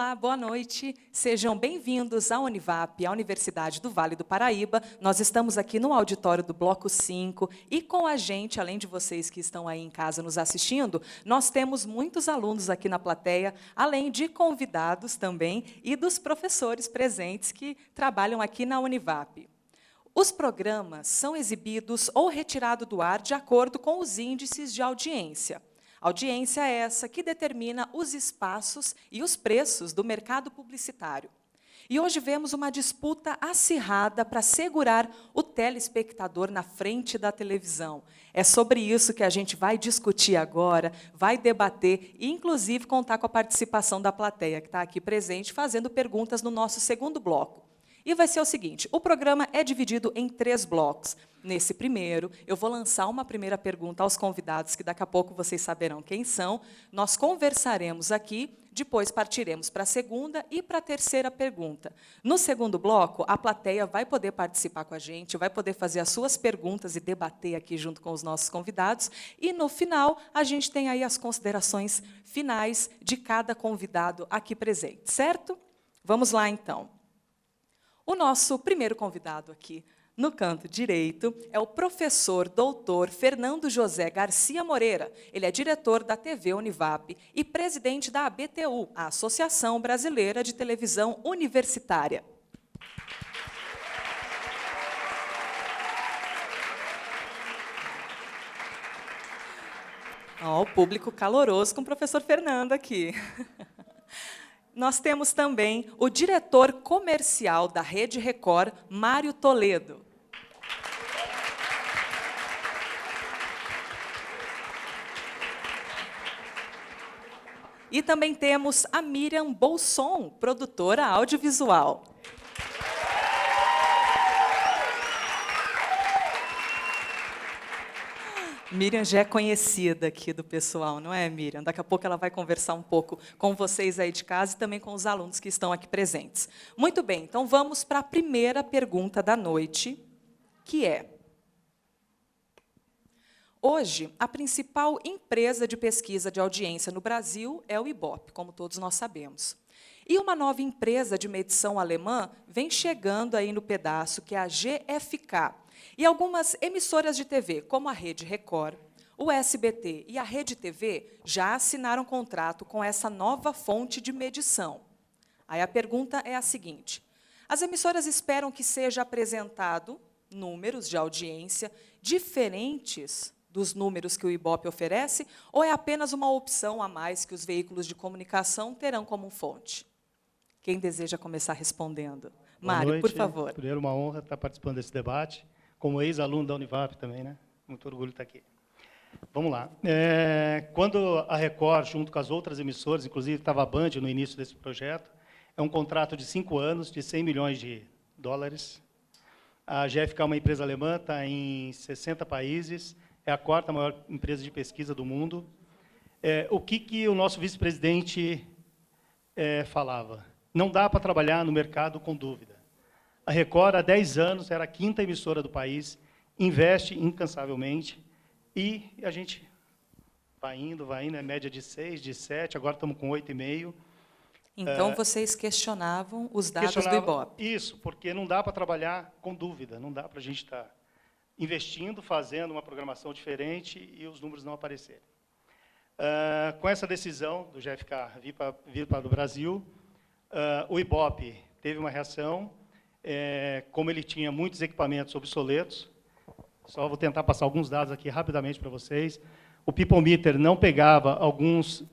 Olá, boa noite. Sejam bem-vindos à Univap, a Universidade do Vale do Paraíba. Nós estamos aqui no auditório do Bloco 5 e com a gente, além de vocês que estão aí em casa nos assistindo, nós temos muitos alunos aqui na plateia, além de convidados também e dos professores presentes que trabalham aqui na Univap. Os programas são exibidos ou retirados do ar de acordo com os índices de audiência. Audiência é essa que determina os espaços e os preços do mercado publicitário. E hoje vemos uma disputa acirrada para segurar o telespectador na frente da televisão. É sobre isso que a gente vai discutir agora, vai debater e, inclusive, contar com a participação da plateia, que está aqui presente, fazendo perguntas no nosso segundo bloco. E vai ser o seguinte, o programa é dividido em 3 blocos. Nesse primeiro, eu vou lançar uma primeira pergunta aos convidados, que daqui a pouco vocês saberão quem são. Nós conversaremos aqui, depois partiremos para a segunda e para a terceira pergunta. No segundo bloco, a plateia vai poder participar com a gente, vai poder fazer as suas perguntas e debater aqui junto com os nossos convidados. E, no final, a gente tem aí as considerações finais de cada convidado aqui presente, certo? Vamos lá, então. O nosso primeiro convidado aqui, no canto direito, é o professor doutor Fernando José Garcia Moreira. Ele é diretor da TV Univap e presidente da ABTU, a Associação Brasileira de Televisão Universitária. Ó, o público caloroso com o professor Fernando aqui. Nós temos também o diretor comercial da Rede Record, Mário Toledo. E também temos a Miriam Bolson, produtora audiovisual. Miriam já é conhecida aqui do pessoal, não é, Miriam? Daqui a pouco ela vai conversar um pouco com vocês aí de casa e também com os alunos que estão aqui presentes. Muito bem, então vamos para a primeira pergunta da noite, que é: hoje, a principal empresa de pesquisa de audiência no Brasil é o Ibope, como todos nós sabemos. E uma nova empresa de medição alemã vem chegando aí no pedaço, que é a GfK. E algumas emissoras de TV, como a Rede Record, o SBT e a Rede TV, já assinaram contrato com essa nova fonte de medição. Aí a pergunta é a seguinte: as emissoras esperam que seja apresentado números de audiência diferentes dos números que o Ibope oferece, ou é apenas uma opção a mais que os veículos de comunicação terão como fonte? Quem deseja começar respondendo? Mário, por favor. Primeiro, uma honra estar participando desse debate, como ex-aluno da Univap também, né? Muito orgulho de estar aqui. Vamos lá. Quando a Record, junto com as outras emissoras, inclusive estava a Band no início desse projeto, é um contrato de 5 anos, de 100 milhões de dólares. A GfK é uma empresa alemã, está em 60 países, é a 4ª maior empresa de pesquisa do mundo. O que o nosso vice-presidente falava? Não dá para trabalhar no mercado com dúvida. A Record, há 10 anos, era a 5ª emissora do país, investe incansavelmente, e a gente vai indo, é média de 6, de 7, agora estamos com 8,5. Então, vocês questionavam os dados do Ibope. Isso, porque não dá para trabalhar com dúvida, não dá para a gente estar investindo, fazendo uma programação diferente e os números não aparecerem. Com essa decisão do GfK vir para o Brasil, o Ibope teve uma reação. Como ele tinha muitos equipamentos obsoletos, só vou tentar passar alguns dados aqui rapidamente para vocês. O People Meter não pegava alguns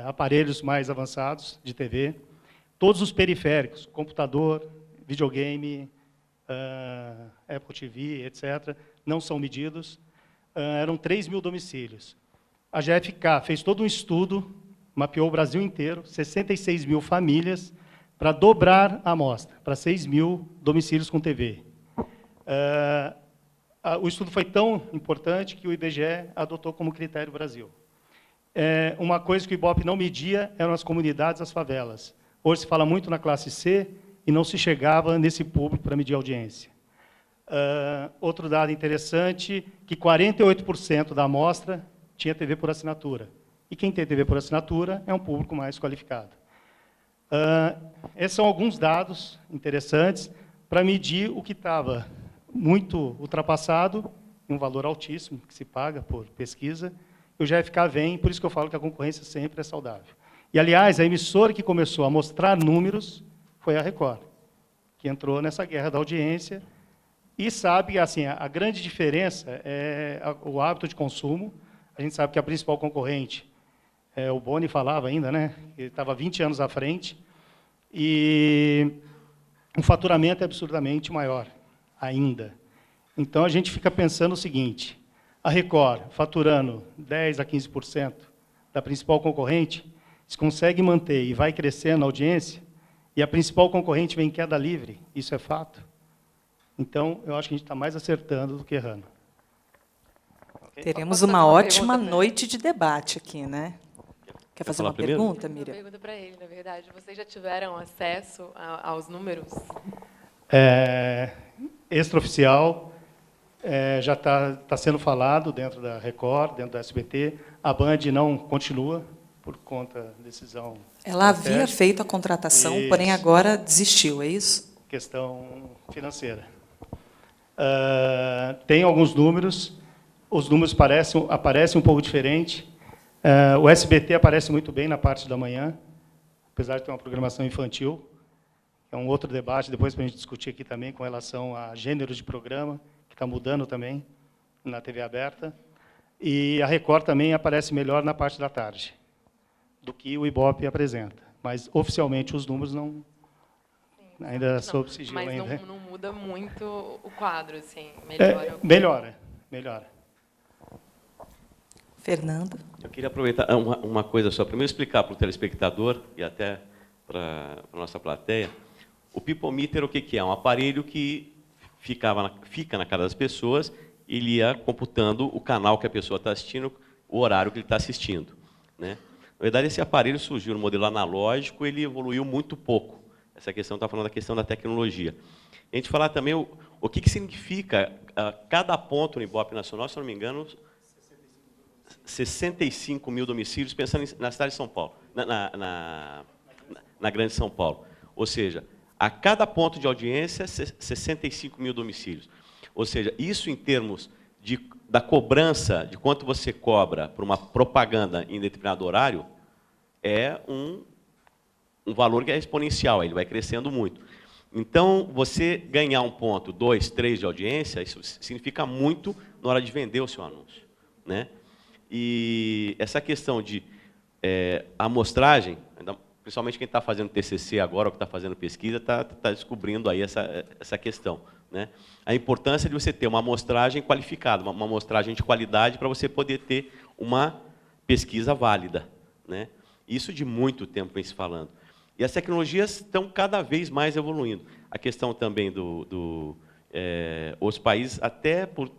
aparelhos mais avançados de TV. Todos os periféricos, computador, videogame, Apple TV, etc., não são medidos. Eram 3.000 domicílios. A GfK fez todo um estudo, mapeou o Brasil inteiro, 66 mil famílias, para dobrar a amostra, para 6.000 domicílios com TV. O estudo foi tão importante que o IBGE adotou como critério Brasil. Uma coisa que o Ibope não media eram as comunidades, as favelas. Hoje se fala muito na classe C e não se chegava nesse público para medir a audiência. Outro dado interessante, que 48% da amostra tinha TV por assinatura. E quem tem TV por assinatura é um público mais qualificado. Esses são alguns dados interessantes para medir o que estava muito ultrapassado, um valor altíssimo que se paga por pesquisa, e o GfK vem, por isso que eu falo que a concorrência sempre é saudável. E, aliás, a emissora que começou a mostrar números foi a Record, que entrou nessa guerra da audiência e sabe que assim, a grande diferença é o hábito de consumo. A gente sabe que a principal concorrente, o Boni falava ainda, né? Ele estava 20 anos à frente, e o faturamento é absurdamente maior ainda. Então, a gente fica pensando o seguinte, a Record, faturando 10% a 15% da principal concorrente, se consegue manter e vai crescendo a audiência, e a principal concorrente vem em queda livre, isso é fato. Então, eu acho que a gente está mais acertando do que errando. Teremos uma ótima noite de debate aqui, né? Quer fazer uma pergunta, Miriam? Uma pergunta para ele, na verdade. Vocês já tiveram acesso aos números? Extraoficial, já está sendo falado dentro da Record, dentro da SBT. A Band não continua, por conta da decisão. Ela havia feito a contratação, isso, porém agora desistiu, é isso? Questão financeira. Tem alguns números, os números aparecem um pouco diferente. O SBT aparece muito bem na parte da manhã, apesar de ter uma programação infantil. É um outro debate, depois para a gente discutir aqui também, com relação a gênero de programa, que está mudando também na TV aberta. E a Record também aparece melhor na parte da tarde, do que o Ibope apresenta. Mas, oficialmente, os números não... Ainda sob sigilo. Mas ainda. Não muda muito o quadro, assim? Melhora. Fernando? Eu queria aproveitar uma coisa só. Primeiro, explicar para o telespectador e até para a nossa plateia. O People Meter, o que é? Um aparelho que fica na cara das pessoas e ele ia computando o canal que a pessoa está assistindo, o horário que ele está assistindo, né? Na verdade, esse aparelho surgiu no modelo analógico, ele evoluiu muito pouco. Essa questão está falando da questão da tecnologia. A gente falar também o que significa cada ponto no Ibope Nacional, se não me engano, 65 mil domicílios, pensando na cidade de São Paulo, na grande São Paulo. Ou seja, a cada ponto de audiência, 65 mil domicílios. Ou seja, isso em termos da cobrança, de quanto você cobra por uma propaganda em determinado horário, é um valor que é exponencial, ele vai crescendo muito. Então, você ganhar 1 ponto, 2, 3 de audiência, isso significa muito na hora de vender o seu anúncio, né? E essa questão de amostragem, principalmente quem está fazendo TCC agora, ou que está fazendo pesquisa, está descobrindo aí essa questão, né? A importância de você ter uma amostragem qualificada, uma amostragem de qualidade, para você poder ter uma pesquisa válida, né? Isso de muito tempo vem se falando. E as tecnologias estão cada vez mais evoluindo. A questão também os países, até por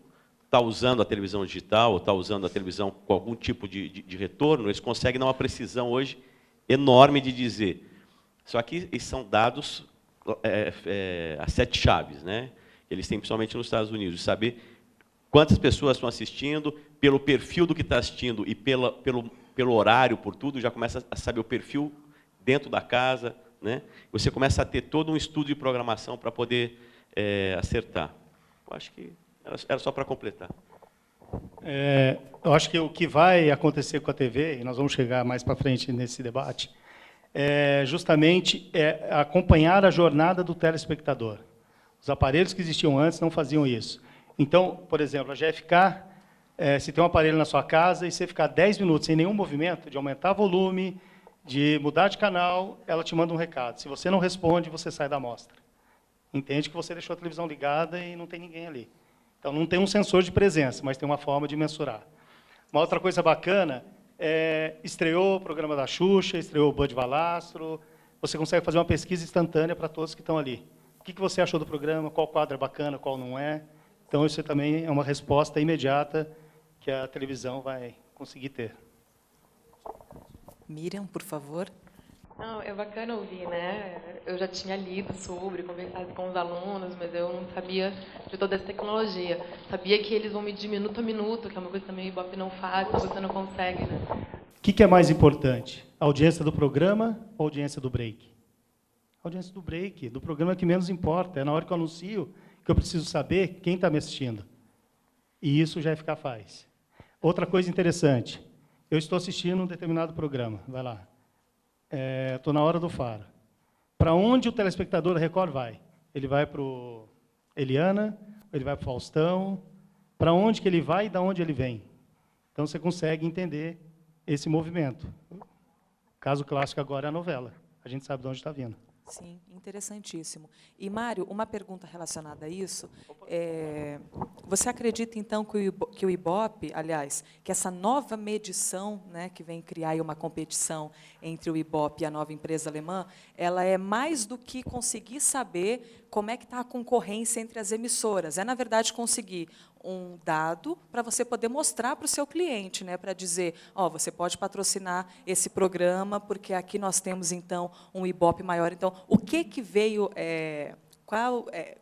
estar usando a televisão digital, ou estar usando a televisão com algum tipo de retorno, eles conseguem dar uma precisão hoje enorme de dizer. Só que esses são dados a 7 chaves, né? Eles têm, principalmente nos Estados Unidos, de saber quantas pessoas estão assistindo, pelo perfil do que está assistindo e pelo horário, por tudo, já começa a saber o perfil dentro da casa, né? Você começa a ter todo um estudo de programação para poder acertar. Eu acho que era só para completar. Eu acho que o que vai acontecer com a TV, e nós vamos chegar mais para frente nesse debate, justamente acompanhar a jornada do telespectador. Os aparelhos que existiam antes não faziam isso. Então, por exemplo, a GfK, se tem um aparelho na sua casa e você ficar 10 minutos sem nenhum movimento, de aumentar volume, de mudar de canal, ela te manda um recado. Se você não responde, você sai da amostra. Entende que você deixou a televisão ligada e não tem ninguém ali. Então, não tem um sensor de presença, mas tem uma forma de mensurar. Uma outra coisa bacana estreou o programa da Xuxa, estreou o Bud Valastro, você consegue fazer uma pesquisa instantânea para todos que estão ali. O que você achou do programa, qual quadro é bacana, qual não é. Então, isso também é uma resposta imediata que a televisão vai conseguir ter. Miriam, por favor. Não, é bacana ouvir, né? Eu já tinha lido sobre, conversado com os alunos, mas eu não sabia de toda essa tecnologia. Sabia que eles vão medir minuto a minuto, que é uma coisa que também o Ibope não faz, então você não consegue, né? O que é mais importante? A audiência do programa ou a audiência do break? A audiência do break, do programa que menos importa. É na hora que eu anuncio que eu preciso saber quem está me assistindo. E isso o GFK faz. Outra coisa interessante. Eu estou assistindo um determinado programa. Vai lá. Estou na hora do faro. Para onde o telespectador da Record vai? Ele vai para o Eliana, ele vai para o Faustão. Para onde que ele vai e de onde ele vem? Então, você consegue entender esse movimento. O caso clássico agora é a novela. A gente sabe de onde está vindo. Sim, interessantíssimo. E, Mário, uma pergunta relacionada a isso. Você acredita, então, que o Ibope, aliás, que essa nova medição, né, que vem criar aí uma competição entre o Ibope e a nova empresa alemã, ela é mais do que conseguir saber como é que está a concorrência entre as emissoras. É, na verdade, conseguir um dado para você poder mostrar para o seu cliente, né, para dizer, você pode patrocinar esse programa, porque aqui nós temos, então, um Ibope maior. Então, o que veio,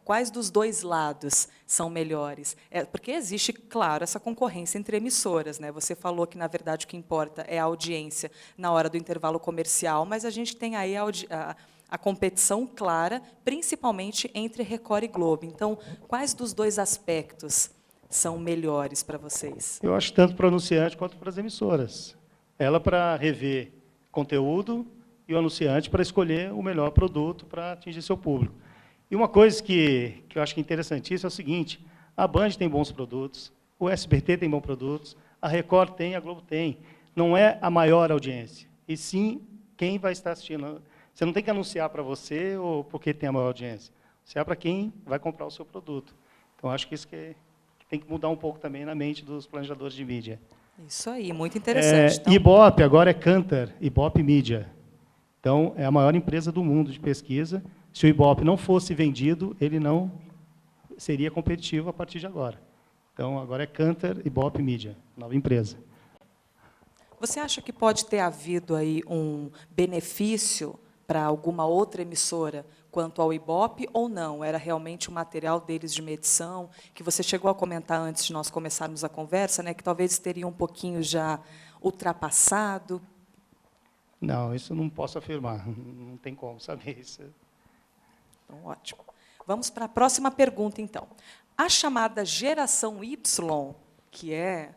quais dos dois lados são melhores? Porque existe, claro, essa concorrência entre emissoras, né? Você falou que, na verdade, o que importa é a audiência na hora do intervalo comercial, mas a gente tem aí a competição clara, principalmente entre Record e Globo. Então, quais dos dois aspectos são melhores para vocês? Eu acho tanto para o anunciante quanto para as emissoras. Ela para rever conteúdo e o anunciante para escolher o melhor produto para atingir seu público. E uma coisa que eu acho que é interessantíssima é o seguinte, a Band tem bons produtos, o SBT tem bons produtos, a Record tem, a Globo tem. Não é a maior audiência, e sim quem vai estar assistindo. Você não tem que anunciar para você ou porque tem a maior audiência. Você é para quem vai comprar o seu produto. Então, acho que isso que tem que mudar um pouco também na mente dos planejadores de mídia. Isso aí, muito interessante. Então, Ibope, agora é Kantar, Ibope Mídia. Então, é a maior empresa do mundo de pesquisa. Se o Ibope não fosse vendido, ele não seria competitivo a partir de agora. Então, agora é Kantar, Ibope Mídia, nova empresa. você acha que pode ter havido aí um benefício para alguma outra emissora quanto ao Ibope ou não? Era realmente o material deles de medição, que você chegou a comentar antes de nós começarmos a conversa, né, que talvez teriam um pouquinho já ultrapassado? Não, isso eu não posso afirmar. Não tem como saber isso. Então, ótimo. Vamos para a próxima pergunta, então. A chamada geração Y, que é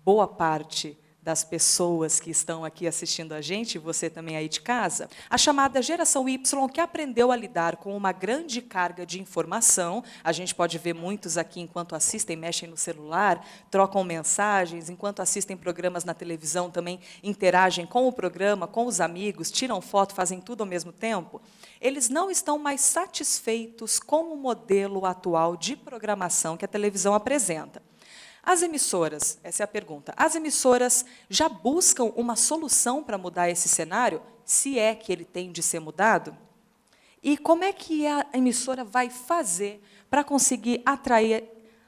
boa parte das pessoas que estão aqui assistindo a gente, você também aí de casa, a chamada geração Y, que aprendeu a lidar com uma grande carga de informação, a gente pode ver muitos aqui, enquanto assistem, mexem no celular, trocam mensagens, enquanto assistem programas na televisão, também interagem com o programa, com os amigos, tiram foto, fazem tudo ao mesmo tempo, eles não estão mais satisfeitos com o modelo atual de programação que a televisão apresenta. As emissoras, essa é a pergunta, as emissoras já buscam uma solução para mudar esse cenário, se é que ele tem de ser mudado? E como é que a emissora vai fazer para conseguir atrair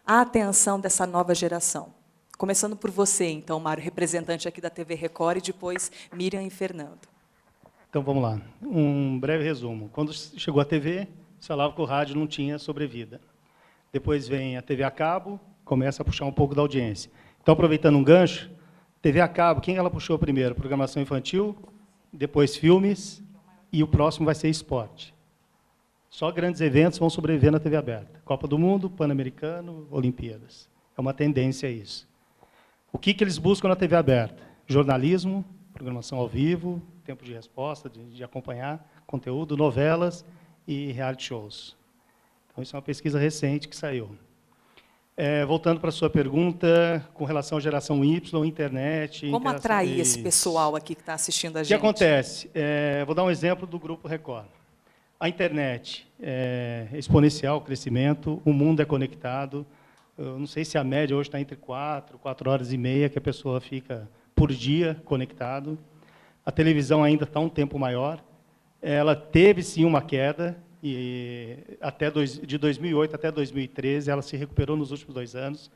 a atenção dessa nova geração? Começando por você, então, Mário, representante aqui da TV Record, e depois Miriam e Fernando. Então, vamos lá. Um breve resumo. Quando chegou a TV, se falava que o rádio não tinha sobrevida. Depois vem a TV a cabo, começa a puxar um pouco da audiência. Então, aproveitando um gancho, TV a cabo, quem ela puxou primeiro? Programação infantil, depois filmes, e o próximo vai ser esporte. Só grandes eventos vão sobreviver na TV aberta. Copa do Mundo, Pan-Americano, Olimpíadas. É uma tendência isso. O que eles buscam na TV aberta? Jornalismo, programação ao vivo, tempo de resposta, de acompanhar conteúdo, novelas e reality shows. Então, isso é uma pesquisa recente que saiu. Voltando para a sua pergunta, com relação à geração Y, internet... Como atrair esse pessoal aqui que está assistindo a gente? O que acontece? Vou dar um exemplo do Grupo Record. A internet é exponencial, o crescimento, o mundo é conectado. Eu não sei se a média hoje está entre 4 horas e meia que a pessoa fica por dia conectado. A televisão ainda está um tempo maior. Ela teve, sim, uma queda, e de 2008 até 2013, ela se recuperou nos últimos 2 anos.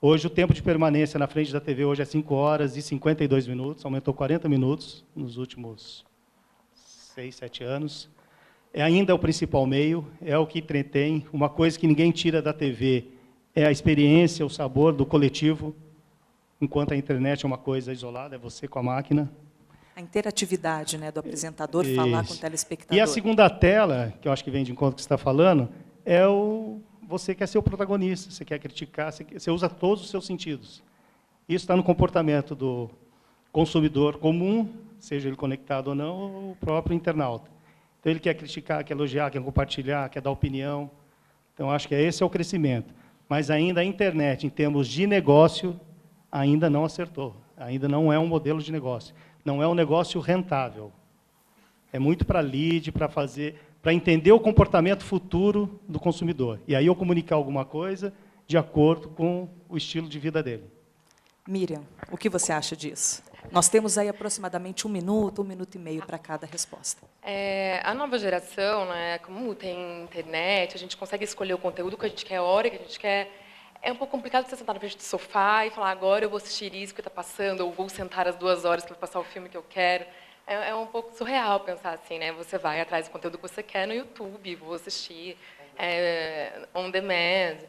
Hoje, o tempo de permanência na frente da TV hoje é 5 horas e 52 minutos, aumentou 40 minutos nos últimos 6, 7 anos. É ainda o principal meio, é o que entretém. Uma coisa que ninguém tira da TV é a experiência, o sabor do coletivo, enquanto a internet é uma coisa isolada, é você com a máquina. A interatividade, né, do apresentador falar com o telespectador. E a segunda tela, que eu acho que vem de encontro com o que você está falando, é você quer ser o protagonista, você quer criticar, você usa todos os seus sentidos. Isso está no comportamento do consumidor comum, seja ele conectado ou não, ou o próprio internauta. Então, ele quer criticar, quer elogiar, quer compartilhar, quer dar opinião. Então, acho que esse é o crescimento. Mas ainda a internet, em termos de negócio, ainda não acertou. Ainda não é um modelo de negócio. Não é um negócio rentável. É muito para lead, para entender o comportamento futuro do consumidor. E aí eu comunicar alguma coisa de acordo com o estilo de vida dele. Miriam, o que você acha disso? Nós temos aí aproximadamente 1 minuto e meio para cada resposta. A nova geração, né, como tem internet, a gente consegue escolher o conteúdo que a gente quer, a hora que a gente quer. É um pouco complicado você sentar na frente do sofá e falar, agora eu vou assistir isso que está passando, ou vou sentar às 2 horas para passar o filme que eu quero. É um pouco surreal pensar assim, né? Você vai atrás do conteúdo que você quer no YouTube, vou assistir on demand.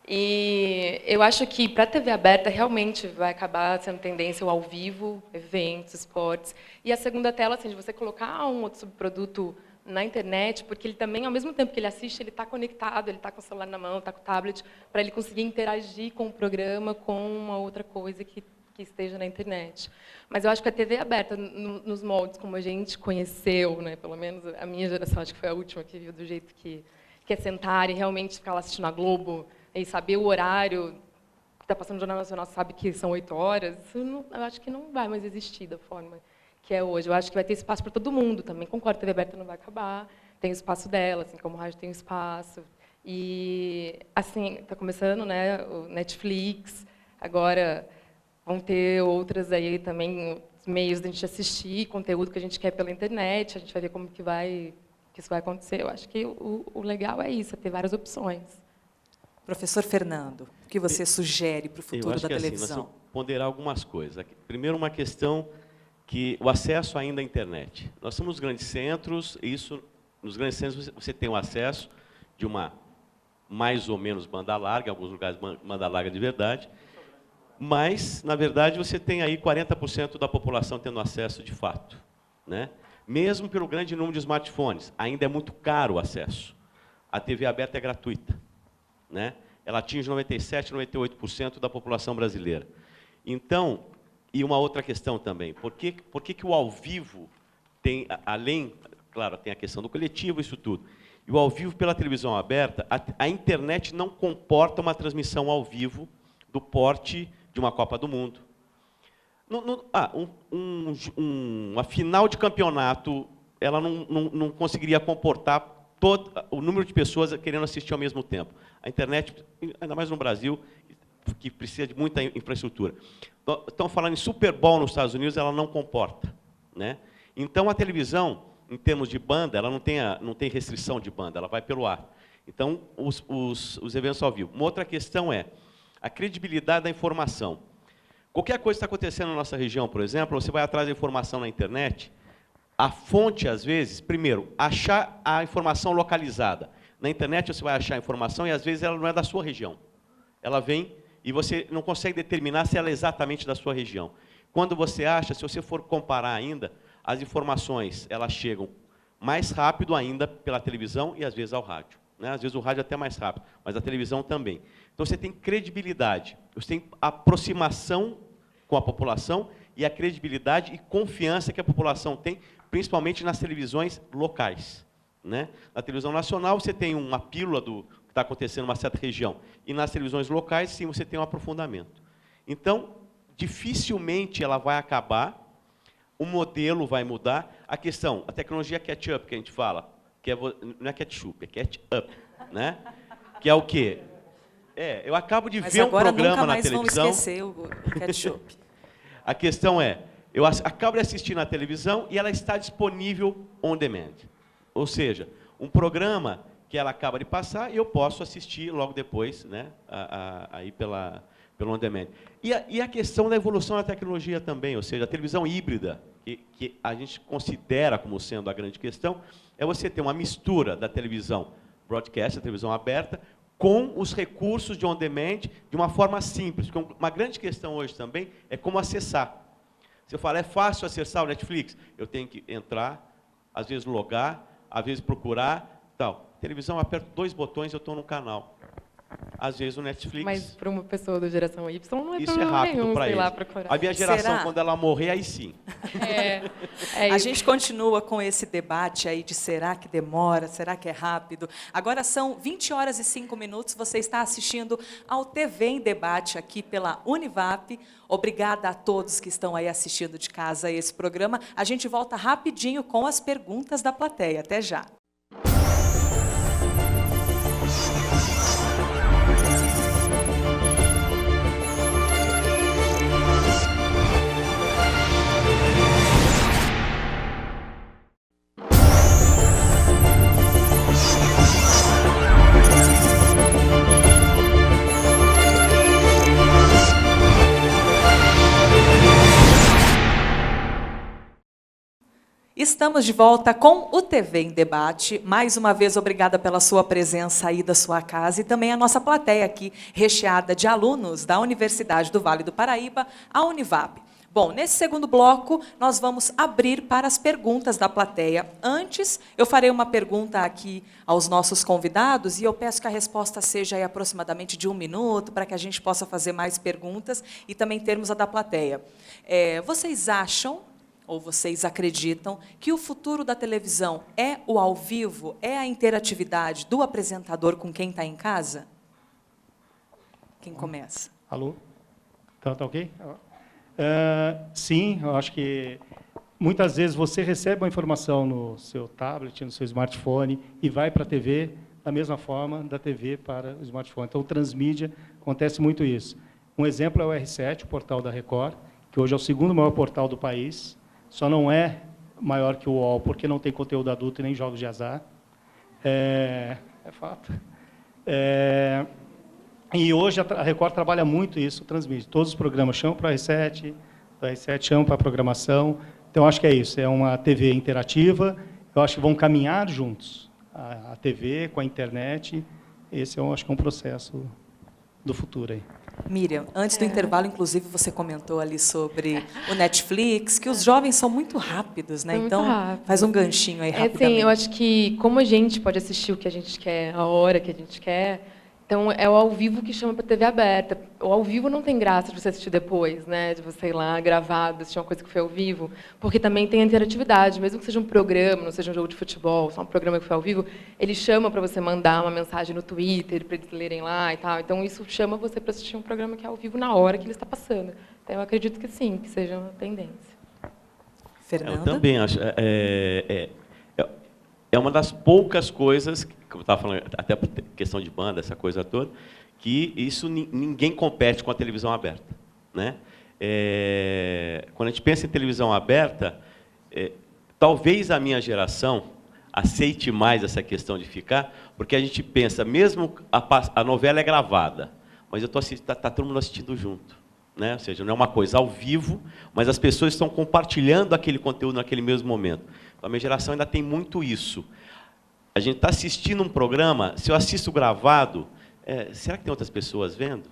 E eu acho que, para a TV aberta, realmente vai acabar sendo tendência o ao vivo, eventos, esportes. E a segunda tela, assim, de você colocar um outro subproduto na internet, porque ele também, ao mesmo tempo que ele assiste, ele está conectado, ele está com o celular na mão, está com o tablet, para ele conseguir interagir com o programa, com uma outra coisa que esteja na internet. Mas eu acho que a TV aberta, nos moldes como a gente conheceu, né, pelo menos a minha geração, acho que foi a última que viu do jeito que é sentar e realmente ficar lá assistindo a Globo, e saber o horário que está passando no Jornal Nacional, sabe que são 8 horas, isso eu acho que não vai mais existir da forma que é hoje. Eu acho que vai ter espaço para todo mundo também. Concordo, a TV aberta não vai acabar, tem o espaço dela, assim como o rádio tem o espaço. E, assim, está começando, né, o Netflix, agora vão ter outras aí também, meios de a gente assistir conteúdo que a gente quer pela internet, a gente vai ver como que isso vai acontecer. Eu acho que o legal é isso, é ter várias opções. Professor Fernando, o que você sugere para o futuro da televisão? Assim, nós vamos ponderar algumas coisas. Primeiro, uma questão que o acesso ainda à internet. Nós somos nos grandes centros, e nos grandes centros você tem o acesso de uma mais ou menos banda larga, em alguns lugares banda larga de verdade, mas, na verdade, você tem aí 40% da população tendo acesso de fato, né? Mesmo pelo grande número de smartphones, ainda é muito caro o acesso. A TV aberta é gratuita, né? Ela atinge 97%, 98% da população brasileira. Então, e uma outra questão também, por que o ao vivo tem, além, claro, tem a questão do coletivo, isso tudo, e o ao vivo pela televisão aberta, a internet não comporta uma transmissão ao vivo do porte de uma Copa do Mundo. Uma final de campeonato, ela não conseguiria comportar todo o número de pessoas querendo assistir ao mesmo tempo. A internet, ainda mais no Brasil, que precisa de muita infraestrutura. Estão falando em Super Bowl nos Estados Unidos, ela não comporta, né? Então, a televisão, em termos de banda, ela não tem restrição de banda, ela vai pelo ar. Então, os eventos ao vivo. Uma outra questão é a credibilidade da informação. Qualquer coisa que está acontecendo na nossa região, por exemplo, você vai atrás da informação na internet, a fonte, às vezes, primeiro, achar a informação localizada. Na internet você vai achar a informação e, às vezes, ela não é da sua região. Ela vem e você não consegue determinar se ela é exatamente da sua região. Quando você acha, se você for comparar ainda, as informações elas chegam mais rápido ainda pela televisão e, às vezes, ao rádio, né? Às vezes o rádio é até mais rápido, mas a televisão também. Então, você tem credibilidade, você tem aproximação com a população e a credibilidade e confiança que a população tem, principalmente nas televisões locais, né? Na televisão nacional, você tem uma pílula do que está acontecendo em uma certa região. E nas televisões locais, sim, você tem um aprofundamento. Então, dificilmente ela vai acabar, o modelo vai mudar. A questão, a tecnologia catch-up que a gente fala, que não é ketchup, é catch-up, né? Que é o quê? Eu acabo de ver um programa na televisão. Mas agora nunca mais vão esquecer o ketchup. A questão é, eu acabo de assistir na televisão e ela está disponível on demand. Ou seja, um programa que ela acaba de passar e eu posso assistir logo depois, né, aí pelo on demand. E a questão da evolução da tecnologia também, ou seja, a televisão híbrida, que a gente considera como sendo a grande questão, é você ter uma mistura da televisão broadcast, a televisão aberta, com os recursos de on demand de uma forma simples. Porque uma grande questão hoje também é como acessar. Você fala, é fácil acessar o Netflix? Eu tenho que entrar, às vezes logar, às vezes procurar, tal. Televisão, eu aperto 2 botões, eu estou no canal. Às vezes o Netflix... Mas para uma pessoa da geração Y não é isso é problema rápido nenhum, para sei eles. lá, procurar. A minha geração, Será? quando ela morrer, aí sim. É A isso. gente continua com esse debate aí de será que demora, será que é rápido. Agora são 20 horas e 5 minutos, você está assistindo ao TV em Debate aqui pela Univap. Obrigada a todos que estão aí assistindo de casa a esse programa. A gente volta rapidinho com as perguntas da plateia. Até já. Estamos de volta com o TV em Debate. Mais uma vez, obrigada pela sua presença aí da sua casa e também a nossa plateia aqui, recheada de alunos da Universidade do Vale do Paraíba, a Univap. Bom, nesse segundo bloco, nós vamos abrir para as perguntas da plateia. Antes, eu farei uma pergunta aqui aos nossos convidados e eu peço que a resposta seja aí aproximadamente de 1 minuto, para que a gente possa fazer mais perguntas e também termos a da plateia. Vocês acham, ou vocês acreditam, que o futuro da televisão é o ao vivo, é a interatividade do apresentador com quem está em casa? Quem começa? Alô? Tá ok? Sim, eu acho que muitas vezes você recebe uma informação no seu tablet, no seu smartphone, e vai para a TV da mesma forma da TV para o smartphone. Então, o transmídia, acontece muito isso. Um exemplo é o R7, o portal da Record, que hoje é o 2º maior portal do país, só não é maior que o UOL, porque não tem conteúdo adulto e nem jogos de azar. É fato. E hoje a Record trabalha muito isso, transmite. Todos os programas chamam para a R7, a R7 chamam para a programação. Então, acho que é isso, é uma TV interativa. Eu acho que vão caminhar juntos, a TV com a internet. Esse eu acho que é um processo do futuro aí. Miriam, antes do intervalo, inclusive, você comentou ali sobre o Netflix, que os jovens são muito rápidos, né? Então, faz um ganchinho aí rapidamente. Sim, eu acho que como a gente pode assistir o que a gente quer, a hora que a gente quer, então é o ao vivo que chama para TV aberta. O ao vivo não tem graça de você assistir depois, né? De você ir lá gravado, assistir uma coisa que foi ao vivo, porque também tem a interatividade, mesmo que seja um programa, não seja um jogo de futebol, só um programa que foi ao vivo, ele chama para você mandar uma mensagem no Twitter para eles lerem lá e tal. Então isso chama você para assistir um programa que é ao vivo na hora que ele está passando. Então eu acredito que sim, que seja uma tendência. Fernanda? Eu também acho. É uma das poucas coisas, como eu estava falando, até por questão de banda, essa coisa toda, que isso ninguém compete com a televisão aberta, né? Quando a gente pensa em televisão aberta, talvez a minha geração aceite mais essa questão de ficar, porque a gente pensa, mesmo a novela é gravada, mas eu estou assistindo, tá todo mundo assistindo junto, né? Ou seja, não é uma coisa ao vivo, mas as pessoas estão compartilhando aquele conteúdo naquele mesmo momento. A minha geração ainda tem muito isso. A gente está assistindo um programa, se eu assisto gravado, será que tem outras pessoas vendo?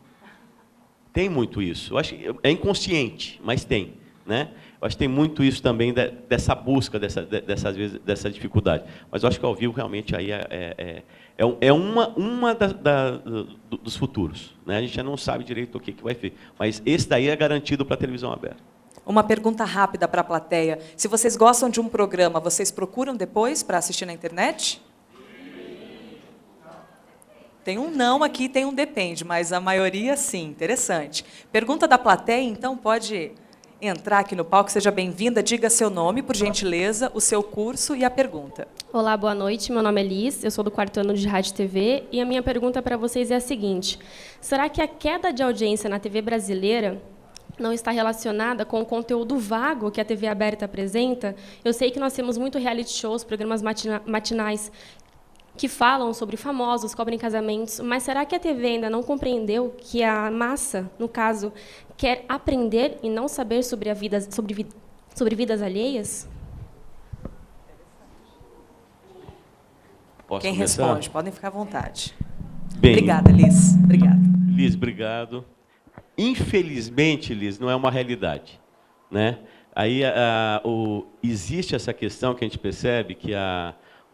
Tem muito isso. Eu acho que é inconsciente, mas tem, né? Eu acho que tem muito isso também dessa busca, dessa dificuldade. Mas eu acho que ao vivo realmente aí é uma dos futuros, né? A gente já não sabe direito o que vai ser, mas esse daí é garantido para a televisão aberta. Uma pergunta rápida para a plateia. Se vocês gostam de um programa, vocês procuram depois para assistir na internet? Tem um não aqui, tem um depende, mas a maioria sim. Interessante. Pergunta da plateia, então pode entrar aqui no palco. Seja bem-vinda. Diga seu nome, por gentileza, o seu curso e a pergunta. Olá, boa noite. Meu nome é Liz, eu sou do 4º ano de Rádio e TV e a minha pergunta para vocês é a seguinte: será que a queda de audiência na TV brasileira não está relacionada com o conteúdo vago que a TV aberta apresenta? Eu sei que nós temos muito reality shows, programas matinais que falam sobre famosos, cobrem casamentos, mas será que a TV ainda não compreendeu que a massa, no caso, quer aprender e não saber sobre vidas alheias? Posso Quem começar? responde? Podem ficar à vontade. Bem, Obrigada, Liz. Obrigada. Liz, obrigado. Infelizmente, Liz, não é uma realidade, né? Aí existe essa questão que a gente percebe que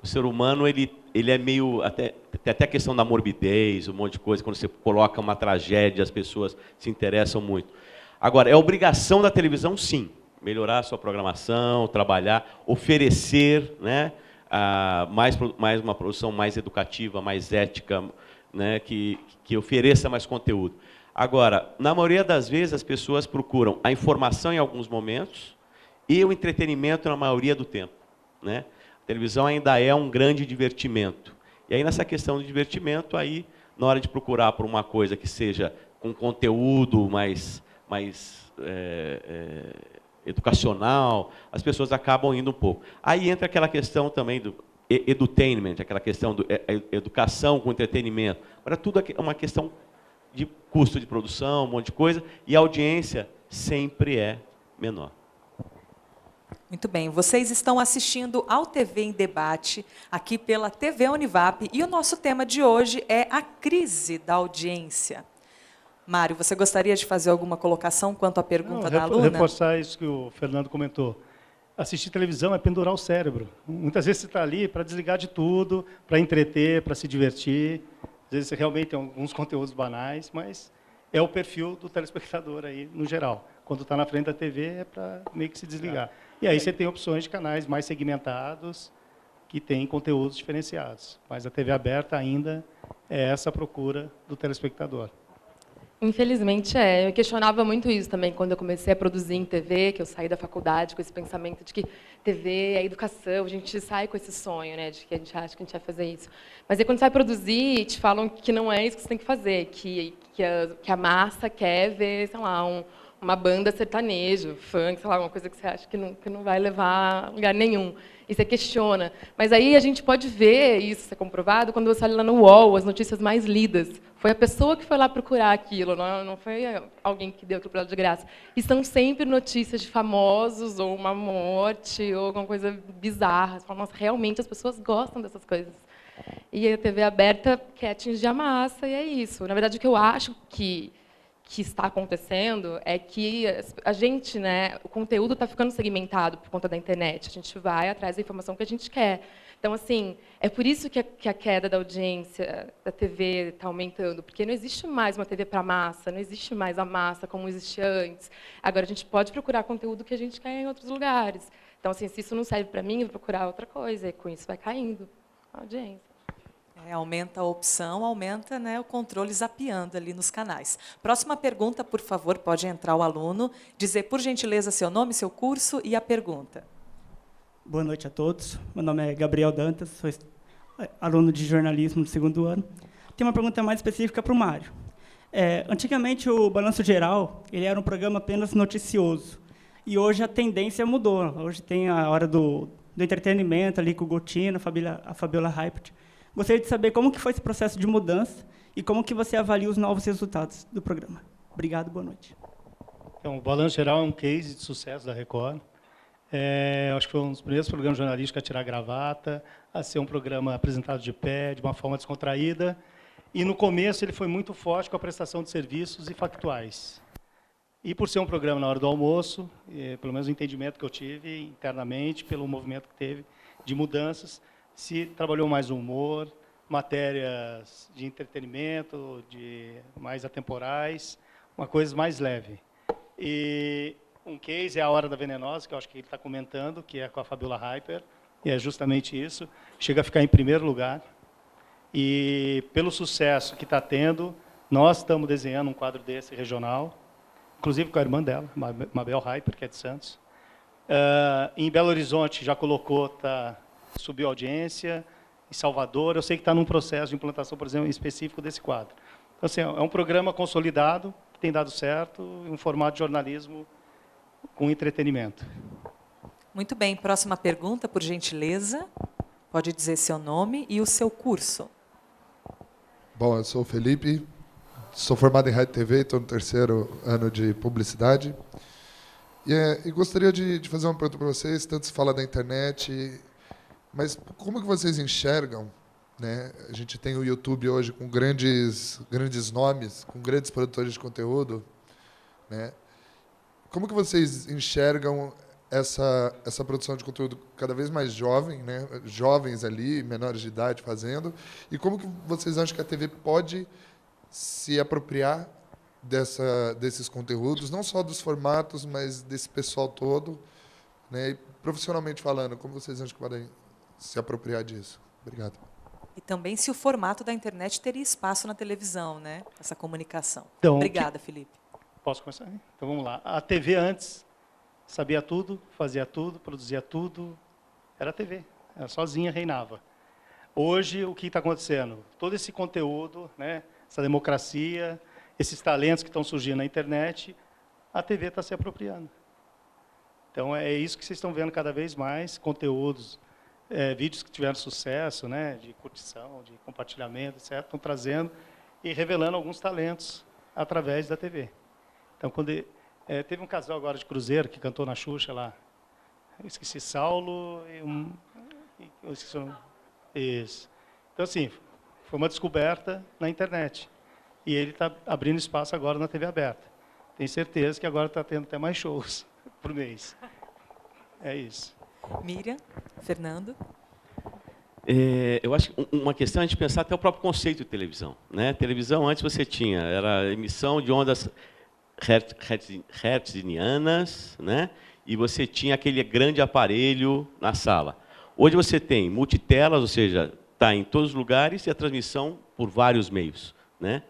o ser humano ele é meio tem até a questão da morbidez, um monte de coisa. Quando você coloca uma tragédia, as pessoas se interessam muito. Agora, é obrigação da televisão, sim, melhorar a sua programação, trabalhar, oferecer, né, mais uma produção mais educativa, mais ética, né, que ofereça mais conteúdo. Agora, na maioria das vezes, as pessoas procuram a informação em alguns momentos e o entretenimento na maioria do tempo, né? A televisão ainda é um grande divertimento. E aí, nessa questão de divertimento, aí, na hora de procurar por uma coisa que seja com conteúdo mais educacional, as pessoas acabam indo um pouco. Aí entra aquela questão também do edutainment, aquela questão da educação com entretenimento. Agora, tudo é uma questão de custo de produção, um monte de coisa, e a audiência sempre é menor. Muito bem, vocês estão assistindo ao TV em Debate, aqui pela TV Univap, e o nosso tema de hoje é a crise da audiência. Mário, você gostaria de fazer alguma colocação quanto à pergunta da aluna? Reforçar isso que o Fernando comentou. Assistir televisão é pendurar o cérebro. Muitas vezes você está ali para desligar de tudo, para entreter, para se divertir. Às vezes você realmente tem alguns conteúdos banais, mas é o perfil do telespectador aí, no geral. Quando está na frente da TV, é para meio que se desligar. E aí você tem opções de canais mais segmentados, que têm conteúdos diferenciados. Mas a TV aberta ainda é essa procura do telespectador. Infelizmente é. Eu questionava muito isso também quando eu comecei a produzir em TV, que eu saí da faculdade com esse pensamento de que TV é educação, a gente sai com esse sonho, né, de que a gente acha que a gente vai fazer isso. Mas aí quando você vai produzir, te falam que não é isso que você tem que fazer, que a massa quer ver, sei lá, uma banda sertanejo, funk, sei lá, uma coisa que você acha que não vai levar a lugar nenhum. E você questiona. Mas aí a gente pode ver isso ser comprovado quando você olha lá no UOL, as notícias mais lidas. Foi a pessoa que foi lá procurar aquilo, não foi alguém que deu aquilo para ela de graça. E são sempre notícias de famosos, ou uma morte, ou alguma coisa bizarra. Você fala, nossa, realmente as pessoas gostam dessas coisas. E a TV aberta quer atingir a massa, e é isso. Na verdade, o que eu acho que está acontecendo é que a gente, né, o conteúdo está ficando segmentado por conta da internet. A gente vai atrás da informação que a gente quer. Então, assim, é por isso que a queda da audiência da TV está aumentando, porque não existe mais uma TV para massa, não existe mais a massa como existia antes. Agora, a gente pode procurar conteúdo que a gente quer em outros lugares. Então, assim, se isso não serve para mim, eu vou procurar outra coisa, e com isso vai caindo a audiência. Aumenta a opção, aumenta, né, o controle zapeando ali nos canais. Próxima pergunta, por favor, pode entrar o aluno, dizer, por gentileza, seu nome, seu curso e a pergunta. Boa noite a todos. Meu nome é Gabriel Dantas, sou aluno de jornalismo do 2º ano. Tem uma pergunta mais específica para o Mário. Antigamente, o Balanço Geral ele era um programa apenas noticioso. E hoje a tendência mudou. Hoje tem a hora do entretenimento, ali com o Gotino, a Fabiola Hypert. Gostaria de saber como que foi esse processo de mudança e como que você avalia os novos resultados do programa. Obrigado, boa noite. Então, o Balanço Geral é um case de sucesso da Record. Acho que foi um dos primeiros programas jornalísticos a tirar gravata, a ser um programa apresentado de pé, de uma forma descontraída. E, no começo, ele foi muito forte com a prestação de serviços e factuais. E, por ser um programa na hora do almoço, pelo menos o entendimento que eu tive internamente, pelo movimento que teve de mudanças, se trabalhou mais o humor, matérias de entretenimento, mais atemporais, uma coisa mais leve. E um case é A Hora da Venenosa, que eu acho que ele está comentando, que é com a Fabiola Hypert, e é justamente isso. Chega a ficar em primeiro lugar. E, pelo sucesso que está tendo, nós estamos desenhando um quadro desse regional, inclusive com a irmã dela, Mabel Hypert, que é de Santos. Em Belo Horizonte, já colocou, subiu a audiência. Em Salvador, eu sei que está num processo de implantação, por exemplo, específico desse quadro. Então, assim, é um programa consolidado, que tem dado certo, em um formato de jornalismo com entretenimento. Muito bem, próxima pergunta, por gentileza. Pode dizer seu nome e o seu curso. Bom, eu sou o Felipe, sou formado em Rádio e TV, estou no 3º ano de publicidade. E gostaria de fazer uma pergunta para vocês, tanto se fala da internet, mas como que vocês enxergam, né? A gente tem o YouTube hoje com grandes nomes, com grandes produtores de conteúdo, né? Como que vocês enxergam essa produção de conteúdo cada vez mais jovem, né? Jovens ali, menores de idade fazendo, e como que vocês acham que a TV pode se apropriar desses conteúdos, não só dos formatos, mas desse pessoal todo, né? E profissionalmente falando, como vocês acham que podem se apropriar disso? Obrigado. E também se o formato da internet teria espaço na televisão, né? Essa comunicação. Então, Obrigada, Felipe. Posso começar? Então vamos lá. A TV antes sabia tudo, fazia tudo, produzia tudo. Era a TV. Ela sozinha reinava. Hoje, o que está acontecendo? Todo esse conteúdo, né, essa democracia, esses talentos que estão surgindo na internet, a TV está se apropriando. Então, é isso que vocês estão vendo cada vez mais, conteúdos, vídeos que tiveram sucesso, né, de curtição, de compartilhamento, etc., estão trazendo e revelando alguns talentos através da TV. Então, quando teve um casal agora de Cruzeiro que cantou na Xuxa lá, eu esqueci, Saulo e eu esqueci, isso. Então, assim, foi uma descoberta na internet. E ele está abrindo espaço agora na TV aberta. Tenho certeza que agora está tendo até mais shows por mês. É isso. Miriam, Fernando. Eu acho que uma questão é a gente pensar até o próprio conceito de televisão, né? Televisão, antes você tinha, era emissão de ondas hertzianas, né? E você tinha aquele grande aparelho na sala. Hoje você tem multitelas, ou seja, está em todos os lugares, e a transmissão por vários meios, né?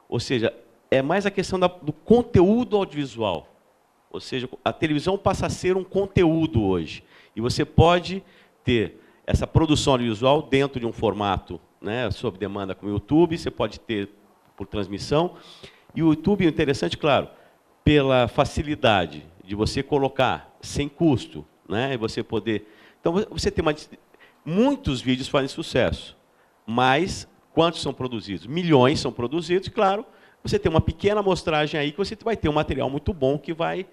Ou seja, é mais a questão do conteúdo audiovisual. Ou seja, a televisão passa a ser um conteúdo hoje. E você pode ter essa produção audiovisual dentro de um formato, né, sob demanda como o YouTube, você pode ter por transmissão. E o YouTube é interessante, claro, pela facilidade de você colocar sem custo, né, e você poder... Então, você tem muitos vídeos fazem sucesso, mas quantos são produzidos? Milhões são produzidos, claro. Você tem uma pequena amostragem aí que você vai ter um material muito bom que vai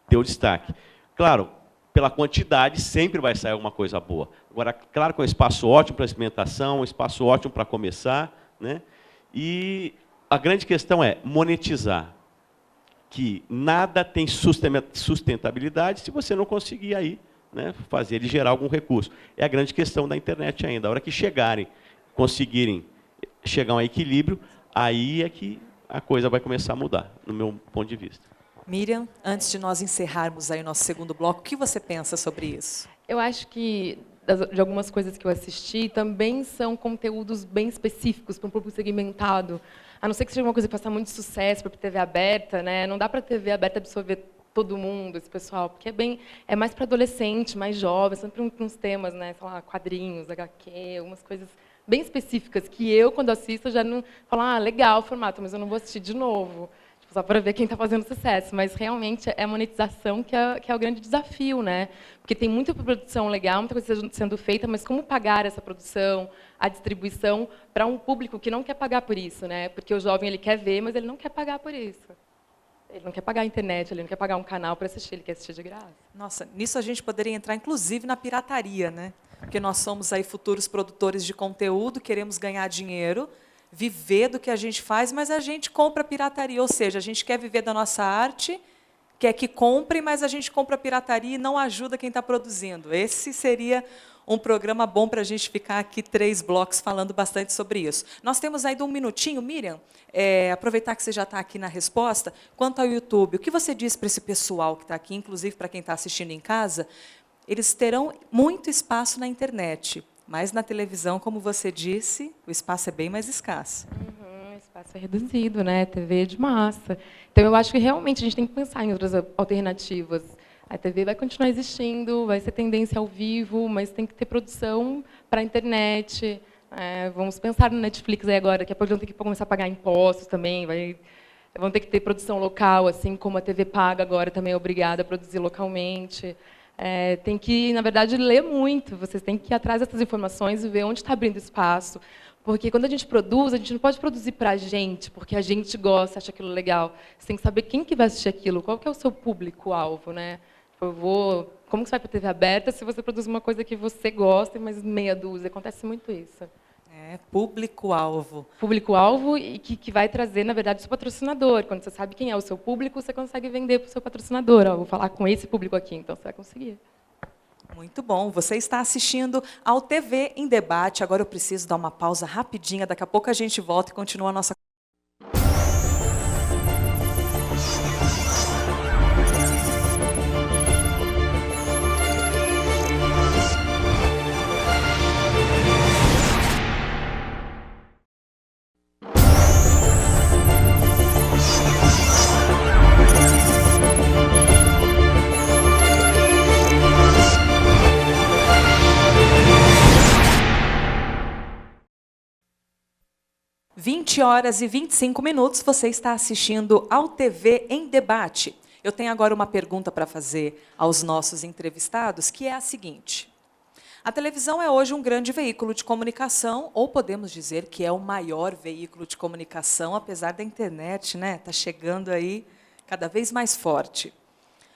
ter o destaque. Claro, pela quantidade, sempre vai sair alguma coisa boa. Agora, claro que é um espaço ótimo para experimentação, um espaço ótimo para começar, né? E a grande questão é monetizar, que nada tem sustentabilidade se você não conseguir aí, né, fazer ele gerar algum recurso. É a grande questão da internet ainda. A hora que conseguirem chegar a um equilíbrio, aí é que a coisa vai começar a mudar, no meu ponto de vista. Miriam, antes de nós encerrarmos aí o nosso segundo bloco, o que você pensa sobre isso? Eu acho que, de algumas coisas que eu assisti, também são conteúdos bem específicos para um público segmentado. A não ser que seja uma coisa que faça muito sucesso para a TV aberta, né? Não dá para a TV aberta absorver todo mundo, esse pessoal, porque é mais para adolescente, mais jovem, sempre uns temas, né? Sei lá, quadrinhos, HQ, algumas coisas bem específicas que eu, quando assisto, já não falo, legal o formato, mas eu não vou assistir de novo, tipo, só para ver quem está fazendo sucesso. Mas realmente é a monetização que é o grande desafio, né? Porque tem muita produção legal, muita coisa sendo feita, mas como pagar essa produção, a distribuição para um público que não quer pagar por isso, né? Porque o jovem ele quer ver, mas ele não quer pagar por isso. Ele não quer pagar a internet, ele não quer pagar um canal para assistir, ele quer assistir de graça. Nossa, nisso a gente poderia entrar, inclusive, na pirataria, né? Porque nós somos aí futuros produtores de conteúdo, queremos ganhar dinheiro, viver do que a gente faz, mas a gente compra pirataria, ou seja, a gente quer viver da nossa arte, quer que compre, mas a gente compra pirataria e não ajuda quem está produzindo. Esse seria um programa bom para a gente ficar aqui 3 blocos falando bastante sobre isso. Nós temos ainda um minutinho, Miriam, aproveitar que você já está aqui na resposta, quanto ao YouTube, o que você diz para esse pessoal que está aqui, inclusive para quem está assistindo em casa? Eles terão muito espaço na internet, mas na televisão, como você disse, o espaço é bem mais escasso. O espaço é reduzido, né? TV é de massa. Então, eu acho que realmente a gente tem que pensar em outras alternativas. A TV vai continuar existindo, vai ser tendência ao vivo, mas tem que ter produção para a internet. Vamos pensar no Netflix aí agora, daqui a pouco vão ter que começar a pagar impostos também, vão ter que ter produção local, assim como a TV paga agora também é obrigada a produzir localmente. Tem que, na verdade, ler muito, vocês têm que ir atrás dessas informações e ver onde está abrindo espaço. Porque quando a gente não pode produzir para a gente, porque a gente gosta, acha aquilo legal. Você tem que saber quem que vai assistir aquilo, qual que é o seu público-alvo, né? Como que você vai para a TV aberta se você produz uma coisa que você gosta, mas meia dúzia? Acontece muito isso. Público-alvo. Público-alvo e que vai trazer, na verdade, o seu patrocinador. Quando você sabe quem é o seu público, você consegue vender para o seu patrocinador. Ó, vou falar com esse público aqui, então você vai conseguir. Muito bom. Você está assistindo ao TV em Debate. Agora eu preciso dar uma pausa rapidinha. Daqui a pouco a gente volta e continua a nossa... horas e 25 minutos, você está assistindo ao TV em Debate. Eu tenho agora uma pergunta para fazer aos nossos entrevistados, que é a seguinte. A televisão é hoje um grande veículo de comunicação, ou podemos dizer que é o maior veículo de comunicação, apesar da internet, né? Está chegando aí cada vez mais forte.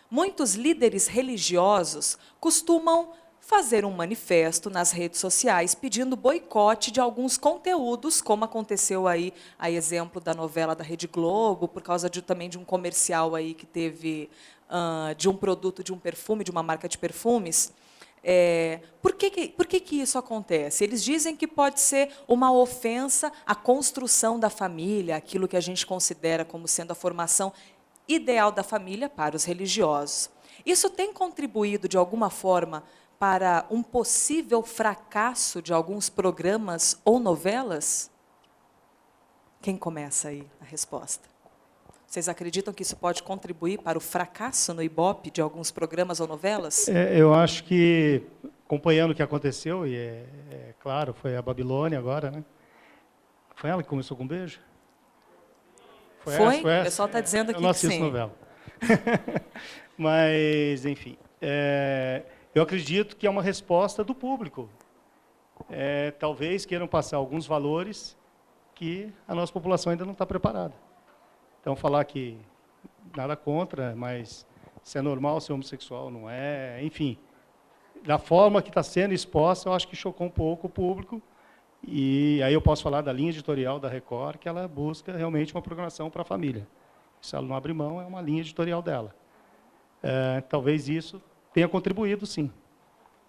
Muitos líderes religiosos costumam fazer um manifesto nas redes sociais pedindo boicote de alguns conteúdos, como aconteceu aí, a exemplo da novela da Rede Globo, por causa também de um comercial aí que teve de um produto, de um perfume, de uma marca de perfumes. Por que isso acontece? Eles dizem que pode ser uma ofensa à construção da família, aquilo que a gente considera como sendo a formação ideal da família para os religiosos. Isso tem contribuído, de alguma forma, para um possível fracasso de alguns programas ou novelas? Quem começa aí a resposta? Vocês acreditam que isso pode contribuir para o fracasso no Ibope de alguns programas ou novelas? Eu acho que, acompanhando o que aconteceu, e claro, foi a Babilônia agora, né? Foi ela que começou com um beijo? Foi? Essa? O pessoal está dizendo aqui eu não que sim. assisto novela. Mas, enfim, eu acredito que é uma resposta do público. Talvez queiram passar alguns valores que a nossa população ainda não está preparada. Então, falar que nada contra, mas se é normal ser homossexual, não é, enfim. Da forma que está sendo exposta, eu acho que chocou um pouco o público. E aí eu posso falar da linha editorial da Record, que ela busca realmente uma programação para a família. Se ela não abre mão, é uma linha editorial dela. Talvez isso tenha contribuído, sim.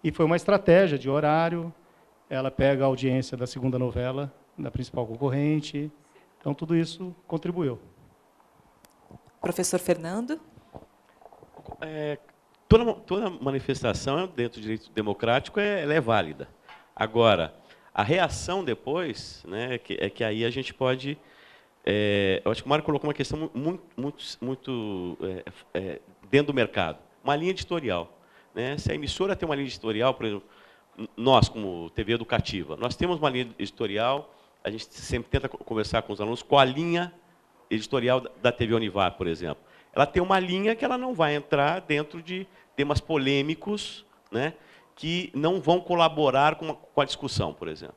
E foi uma estratégia de horário, ela pega a audiência da segunda novela, da principal concorrente, então tudo isso contribuiu. Professor Fernando? Toda manifestação dentro do direito democrático ela é válida. Agora, a reação depois, né, que aí a gente pode... eu acho que o Mário colocou uma questão muito dentro do mercado. Uma linha editorial. Né? Se a emissora tem uma linha editorial, por exemplo, nós, como TV educativa, nós temos uma linha editorial, a gente sempre tenta conversar com os alunos qual a linha editorial da TV Univap, por exemplo. Ela tem uma linha que ela não vai entrar dentro de temas polêmicos, né, que não vão colaborar com a discussão, por exemplo.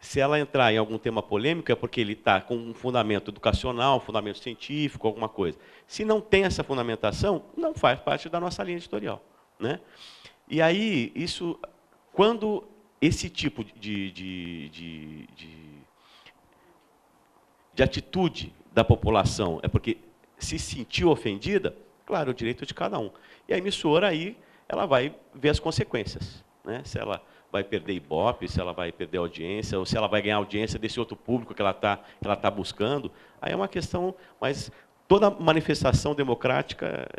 Se ela entrar em algum tema polêmico, é porque ele está com um fundamento educacional, um fundamento científico, alguma coisa. Se não tem essa fundamentação, não faz parte da nossa linha editorial. Né? E aí, isso, quando esse tipo de atitude da população é porque se sentiu ofendida, claro, é o direito de cada um. E a emissora aí, ela vai ver as consequências. Né? Se ela vai perder Ibope, se ela vai perder audiência, ou se ela vai ganhar audiência desse outro público que ela tá buscando, aí é uma questão, mas toda manifestação democrática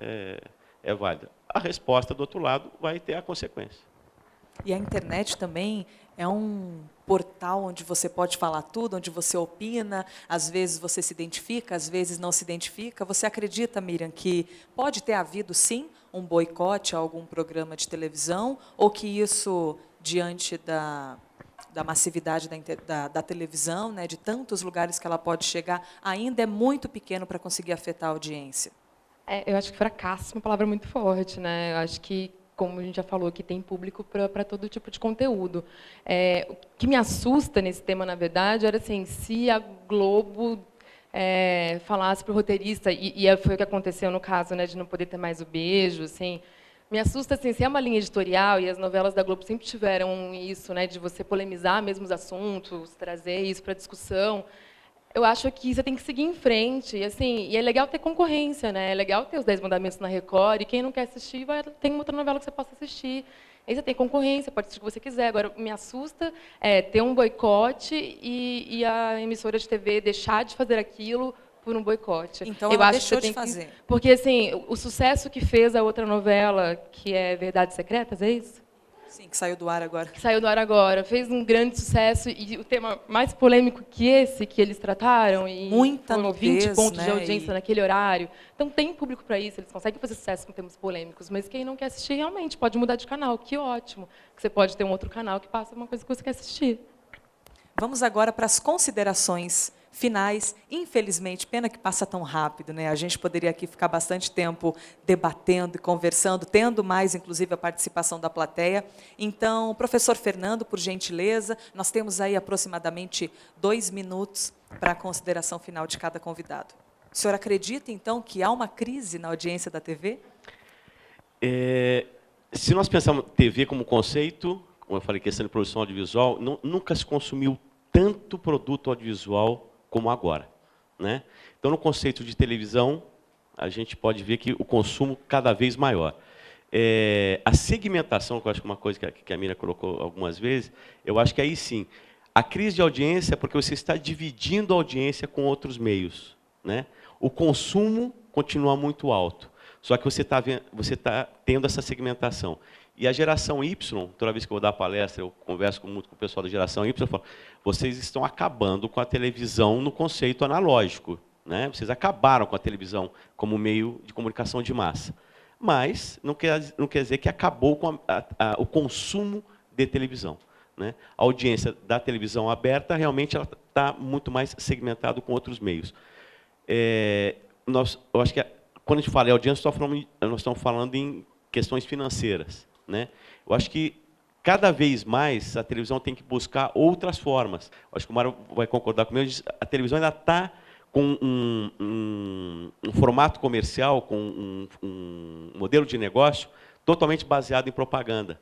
é válida. A resposta, do outro lado, vai ter a consequência. E a internet também é um portal onde você pode falar tudo, onde você opina, às vezes você se identifica, às vezes não se identifica. Você acredita, Miriam, que pode ter havido, sim, um boicote a algum programa de televisão, ou que isso, diante da massividade da televisão, né, de tantos lugares que ela pode chegar, ainda é muito pequeno para conseguir afetar a audiência? Eu acho que fracasso é uma palavra muito forte, né? Eu acho que, como a gente já falou, que tem público para todo tipo de conteúdo. O que me assusta nesse tema, na verdade, era assim, se a Globo falasse para o roteirista, e foi o que aconteceu no caso, né, de não poder ter mais o beijo, assim, Me assusta, assim, se é uma linha editorial, e as novelas da Globo sempre tiveram isso, né, de você polemizar mesmo os assuntos, trazer isso para discussão, eu acho que você tem que seguir em frente. E, assim, e é legal ter concorrência, né? É legal ter os 10 Mandamentos na Record, e quem não quer assistir, tem uma outra novela que você possa assistir. Aí você tem concorrência, pode assistir o que você quiser. Agora, me assusta ter um boicote e a emissora de TV deixar de fazer aquilo por um boicote. Então, eu ela acho que deixou você de tem fazer. porque, assim, o sucesso que fez a outra novela, que é Verdades Secretas, é isso? Sim, que saiu do ar agora. Que saiu do ar agora, fez um grande sucesso, e o tema mais polêmico que esse que eles trataram, e Muita foram 20 nudez, pontos de né, audiência e- naquele horário. Então tem público para isso, eles conseguem fazer sucesso com temas polêmicos, mas quem não quer assistir realmente pode mudar de canal, que ótimo. Que você pode ter um outro canal que passa uma coisa que você quer assistir. Vamos agora para as considerações finais. Infelizmente, pena que passa tão rápido, né? A gente poderia aqui ficar bastante tempo debatendo e conversando, tendo mais, inclusive, a participação da plateia. Então, professor Fernando, por gentileza, nós temos aí aproximadamente 2 minutos para a consideração final de cada convidado. O senhor acredita, então, que há uma crise na audiência da TV? Se nós pensarmos TV como conceito, como eu falei, questão de produção audiovisual, nunca se consumiu tanto produto audiovisual como agora, né? Então, no conceito de televisão, a gente pode ver que o consumo cada vez maior. A segmentação, que eu acho que é uma coisa que a Mira colocou algumas vezes, eu acho que aí sim, a crise de audiência é porque você está dividindo a audiência com outros meios, né? O consumo continua muito alto, só que você está tendo essa segmentação. E a geração Y, toda vez que eu vou dar palestra, eu converso muito com o pessoal da geração Y, eu falo, vocês estão acabando com a televisão no conceito analógico, né? Vocês acabaram com a televisão como meio de comunicação de massa. Mas não quer dizer que acabou com o consumo de televisão, né? A audiência da televisão aberta, realmente, ela está muito mais segmentada com outros meios. Eu acho que, quando a gente fala em audiência, nós estamos falando em questões financeiras, né? Eu acho que, cada vez mais, a televisão tem que buscar outras formas. Eu acho que o Mário vai concordar comigo, a televisão ainda está com um formato comercial, com um modelo de negócio totalmente baseado em propaganda.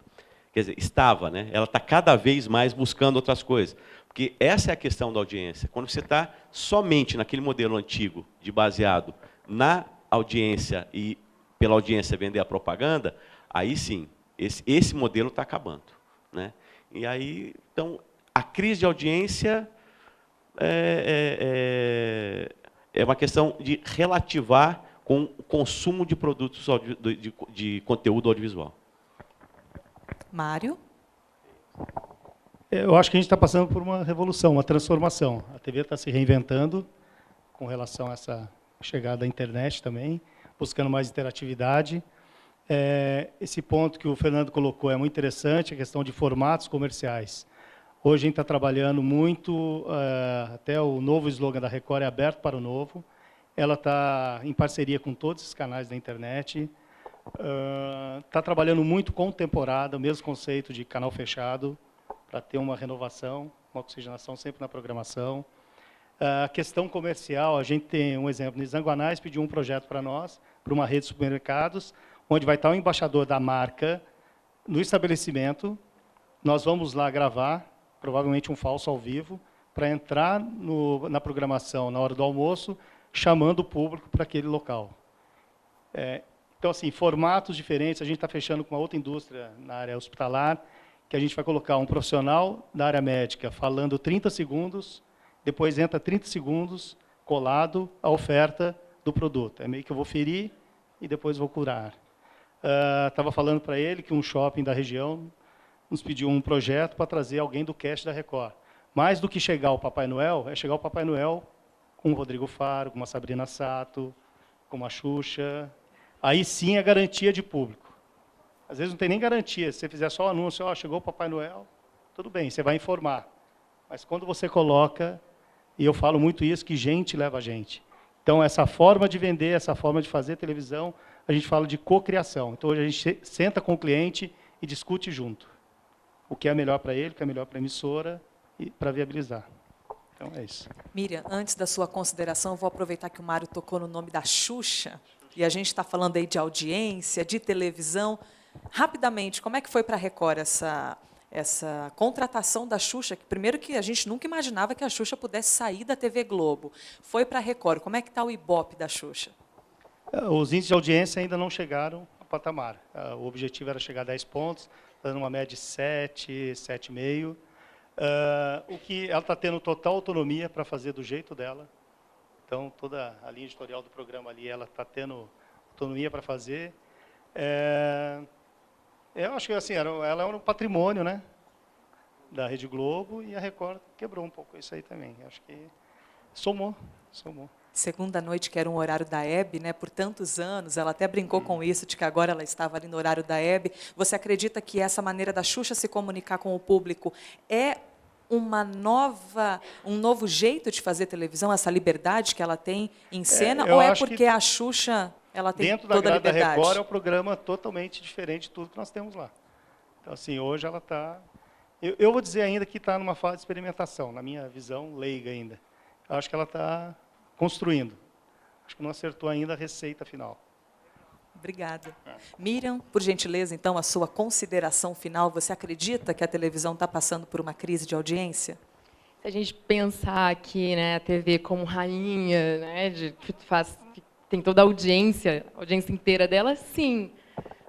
Quer dizer, estava, né? Ela está cada vez mais buscando outras coisas. Porque essa é a questão da audiência. Quando você está somente naquele modelo antigo, de baseado na audiência e pela audiência vender a propaganda, aí sim, esse modelo está acabando, né? E aí, então, a crise de audiência é uma questão de relativar com o consumo de produtos de conteúdo audiovisual. Mário? Eu acho que a gente está passando por uma revolução, uma transformação. A TV está se reinventando com relação a essa chegada da internet também, buscando mais interatividade. Esse ponto que o Fernando colocou é muito interessante, a questão de formatos comerciais. Hoje a gente está trabalhando muito, até o novo slogan da Record é aberto para o novo. Ela está em parceria com todos os canais da internet. Está trabalhando muito com temporada, o mesmo conceito de canal fechado, para ter uma renovação, uma oxigenação sempre na programação. A questão comercial, a gente tem um exemplo, Nizanguanais pediu um projeto para nós, para uma rede de supermercados, onde vai estar o embaixador da marca no estabelecimento. Nós vamos lá gravar, provavelmente um falso ao vivo, para entrar na programação na hora do almoço, chamando o público para aquele local. Então, assim, formatos diferentes. A gente está fechando com uma outra indústria na área hospitalar, que a gente vai colocar um profissional da área médica falando 30 segundos, depois entra 30 segundos colado a oferta do produto. É meio que eu vou ferir e depois vou curar. Estava falando para ele que um shopping da região nos pediu um projeto para trazer alguém do cast da Record. Mais do que chegar o Papai Noel, é chegar o Papai Noel com o Rodrigo Faro, com uma Sabrina Sato, com uma Xuxa. Aí sim é garantia de público. Às vezes não tem nem garantia. Se você fizer só o anúncio, chegou o Papai Noel, tudo bem, você vai informar. Mas quando você coloca, e eu falo muito isso, que gente leva gente. Então, essa forma de vender, essa forma de fazer televisão, a gente fala de cocriação. Então, hoje a gente senta com o cliente e discute junto. O que é melhor para ele, o que é melhor para a emissora, e para viabilizar. Então, é isso. Miriam, antes da sua consideração, vou aproveitar que o Mário tocou no nome da Xuxa, e a gente está falando aí de audiência, de televisão. Rapidamente, como é que foi para a Record essa contratação da Xuxa? Que, primeiro que a gente nunca imaginava que a Xuxa pudesse sair da TV Globo. Foi para a Record. Como é que está o Ibope da Xuxa? Os índices de audiência ainda não chegaram ao patamar. O objetivo era chegar a 10 pontos, dando uma média de 7, 7,5. O que ela está tendo total autonomia para fazer do jeito dela. Então, toda a linha editorial do programa ali, ela está tendo autonomia para fazer. Eu acho que assim, ela era um patrimônio, né, da Rede Globo, e a Record quebrou um pouco isso aí também. Acho que somou. Segunda noite, que era um horário da Hebe, né, por tantos anos, ela até brincou com isso, de que agora ela estava ali no horário da Hebe. Você acredita que essa maneira da Xuxa se comunicar com o público é um novo jeito de fazer televisão, essa liberdade que ela tem em cena, ou é porque a Xuxa ela tem dentro da toda a grade da liberdade? Record é um programa totalmente diferente de tudo que nós temos lá. Então, assim, hoje ela está... Eu vou dizer ainda que está numa fase de experimentação, na minha visão leiga ainda. Eu acho que ela está construindo. Acho que não acertou ainda a receita final. Obrigada. Miriam, por gentileza, então, a sua consideração final. Você acredita que a televisão está passando por uma crise de audiência? Se a gente pensar aqui, né, a TV como rainha, né, que tem toda a audiência inteira dela, sim.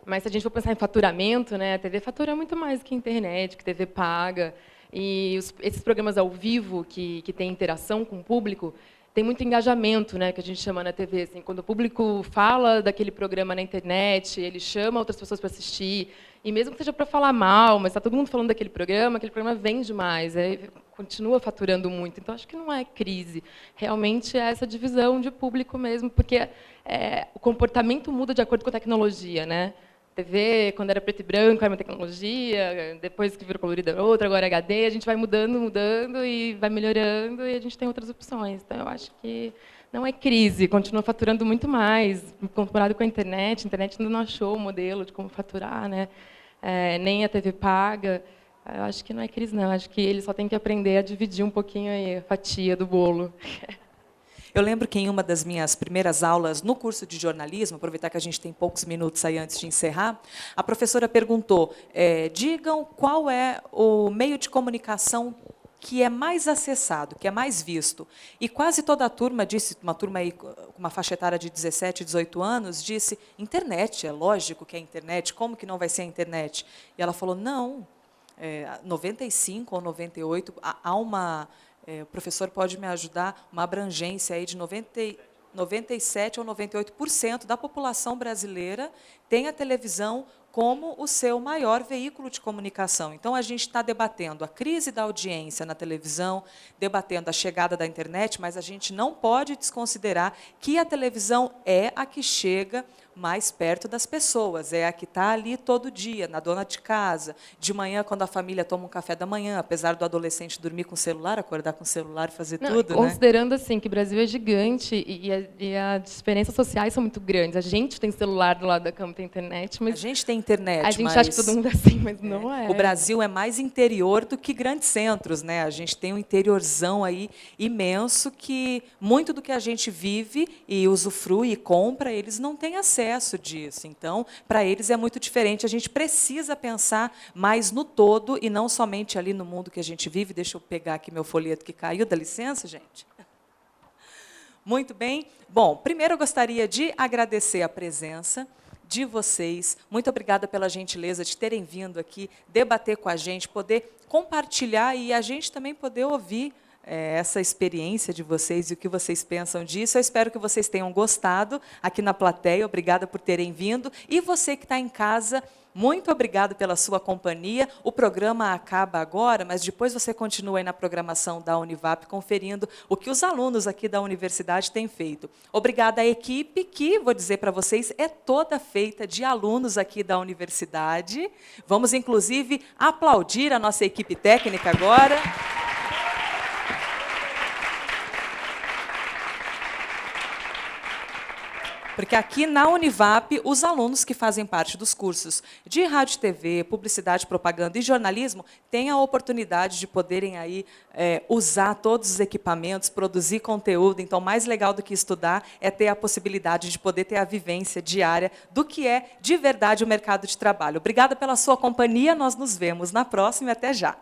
Mas se a gente for pensar em faturamento, né, a TV fatura muito mais do que a internet, que a TV paga. E esses programas ao vivo, que tem interação com o público, tem muito engajamento, né, que a gente chama na TV. Assim, quando o público fala daquele programa na internet, ele chama outras pessoas para assistir, e mesmo que seja para falar mal, mas está todo mundo falando daquele programa vende mais, continua faturando muito. Então, acho que não é crise. Realmente é essa divisão de público mesmo, porque o comportamento muda de acordo com a tecnologia, né? TV, quando era preto e branco, era uma tecnologia, depois que virou colorida era outra, agora é HD, a gente vai mudando e vai melhorando, e a gente tem outras opções. Então, eu acho que não é crise, continua faturando muito mais, comparado com a internet ainda não achou o modelo de como faturar, né? Nem a TV paga. Eu acho que não é crise, não. Acho que ele só tem que aprender a dividir um pouquinho aí a fatia do bolo. Eu lembro que em uma das minhas primeiras aulas no curso de jornalismo, aproveitar que a gente tem poucos minutos aí antes de encerrar, a professora perguntou, digam qual é o meio de comunicação que é mais acessado, que é mais visto. E quase toda a turma disse, uma turma aí com uma faixa etária de 17, 18 anos, disse, internet, é lógico que é internet, como que não vai ser a internet? E ela falou, não, 95 ou 98, há uma... o professor pode me ajudar, uma abrangência aí de 97 ou 98% da população brasileira tem a televisão como o seu maior veículo de comunicação. Então, a gente está debatendo a crise da audiência na televisão, debatendo a chegada da internet, mas a gente não pode desconsiderar que a televisão é a que chega mais perto das pessoas, é a que está ali todo dia, na dona de casa, de manhã, quando a família toma um café da manhã, apesar do adolescente dormir com o celular, acordar com o celular, fazer tudo. Considerando assim, que o Brasil é gigante e as diferenças sociais são muito grandes. A gente tem celular do lado da cama, tem internet, mas... A gente tem internet, a gente acha que todo mundo é assim, mas não é. O Brasil é mais interior do que grandes centros, né? A gente tem um interiorzão aí imenso que muito do que a gente vive e usufrui e compra, eles não têm acesso disso. Então, para eles é muito diferente. A gente precisa pensar mais no todo e não somente ali no mundo que a gente vive. Deixa eu pegar aqui meu folheto que caiu. Dá licença, gente? Muito bem. Bom, primeiro eu gostaria de agradecer a presença de vocês. Muito obrigada pela gentileza de terem vindo aqui debater com a gente, poder compartilhar e a gente também poder ouvir essa experiência de vocês e o que vocês pensam disso. Eu espero que vocês tenham gostado aqui na plateia. Obrigada por terem vindo. E você que está em casa, muito obrigado pela sua companhia. O programa acaba agora, mas depois você continua aí na programação da Univap, conferindo o que os alunos aqui da universidade têm feito. Obrigada à equipe, que, vou dizer para vocês, é toda feita de alunos aqui da universidade. Vamos, inclusive, aplaudir a nossa equipe técnica agora. Porque aqui na Univap, os alunos que fazem parte dos cursos de rádio e TV, publicidade, propaganda e jornalismo têm a oportunidade de poderem aí, usar todos os equipamentos, produzir conteúdo. Então, mais legal do que estudar é ter a possibilidade de poder ter a vivência diária do que é, de verdade, o mercado de trabalho. Obrigada pela sua companhia, nós nos vemos na próxima e até já.